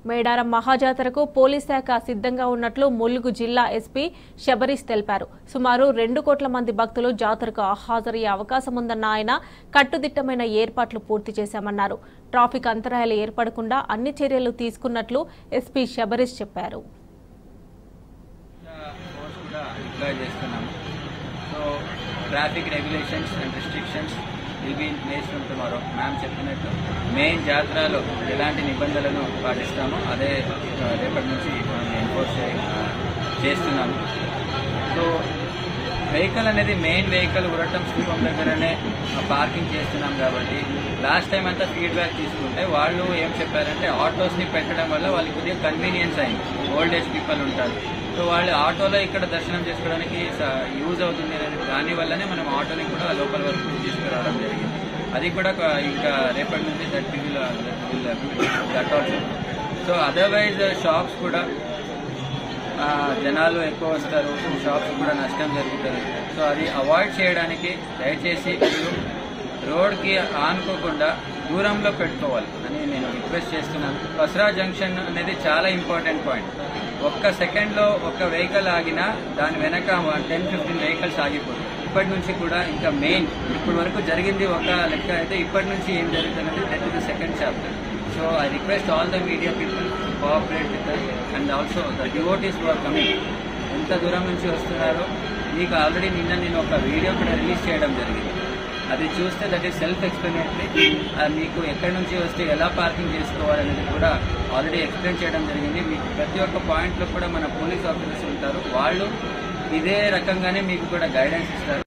Medaram మహాజాతరకు police శాఖ సిద్ధంగా ఉన్నట్లు ములుగు జిల్లా ఎస్పీ శబరీష్ తెలిపారు. సుమారు 2 కోట్ల మంది భక్తులు జాతరకు హాజరయ్యే అవకాశం ఉందన్న ఆయన కట్టుదిట్టమైన ఏర్పాట్లు పూర్తి చేశామన్నారు. ట్రాఫిక్ అంతరాయాలు ఏర్పడకుండా అన్ని చర్యలు తీసుకున్నట్లు ఎస్పీ శబరీష్ చెప్పారు. Traffic regulations and restrictions will be in place from tomorrow. Ma'am చెప్పినట్టు మెయిన్ జాతరలో ఎలాంటి నిబంధనలను పాటిస్తామో అదే రేపటి నుంచి మనం ఎన్ఫోర్స్ చేస్తున్నాము. సో వెహికల్ అనేది మెయిన్ వెహికల్ ఉరటం స్థూపం దగ్గరనే పార్కింగ్ చేస్తున్నాం కాబట్టి లాస్ట్ టైం అంతా ఫీడ్బ్యాక్ తీసుకుంటే వాళ్ళు ఏం చెప్పారంటే ఆటోస్ని పెట్టడం వల్ల వాళ్ళకి కొద్దిగా కన్వీనియన్స్ అయింది. ఓల్డ్ ఏజ్ పీపుల్ ఉంటారు, సో వాళ్ళు ఆటోలో ఇక్కడ దర్శనం చేసుకోవడానికి యూజ్ అవుతుంది అనేది దానివల్లనే మనం ఆటోని కూడా లోపల వరకు తీసుకురావడం జరిగింది. అది కూడా ఇంకా రేపటి నుంచి that also. So otherwise shops కూడా జనాలు ఎక్కువ వస్తారు, షాప్స్ కూడా నష్టం జరుగుతుంది. సో అది అవాయిడ్ చేయడానికి దయచేసి మీరు రోడ్కి ఆనుకోకుండా దూరంలో పెట్టుకోవాలి అని నేను రిక్వెస్ట్ చేస్తున్నాను. పసరా జంక్షన్ అనేది చాలా ఇంపార్టెంట్ పాయింట్. ఒక్క సెకండ్లో ఒక్క వెహికల్ ఆగినా దాని వెనక 10-15 వెహికల్స్ ఆగిపోతుంది. ఇప్పటి నుంచి కూడా ఇంకా మెయిన్ ఇప్పటి వరకు జరిగింది ఒక లెక్క అయితే ఇప్పటి నుంచి ఏం జరుగుతున్నది that is the second chapter. So I request all the media people cooperate with us and also the devotees who are coming. ఎంత దూరం నుంచి వస్తున్నారో మీకు ఆల్రెడీ నిన్న నేను ఒక వీడియో కూడా రిలీజ్ చేయడం జరిగింది. అది చూస్తే దట్ ఈస్ సెల్ఫ్ ఎక్స్ప్లెనేటరీ. మీకు ఎక్కడి నుంచి వస్తే ఎలా పార్కింగ్ చేసుకోవాలనేది కూడా ఆల్రెడీ ఎక్స్ప్లెయిన్ చేయడం జరిగింది. మీకు ప్రతి ఒక్క పాయింట్లో కూడా మన పోలీస్ ఆఫీసర్స్ ఉంటారు, వాళ్ళు ఇదే రకంగానే మీకు కూడా గైడెన్స్ ఇస్తారు.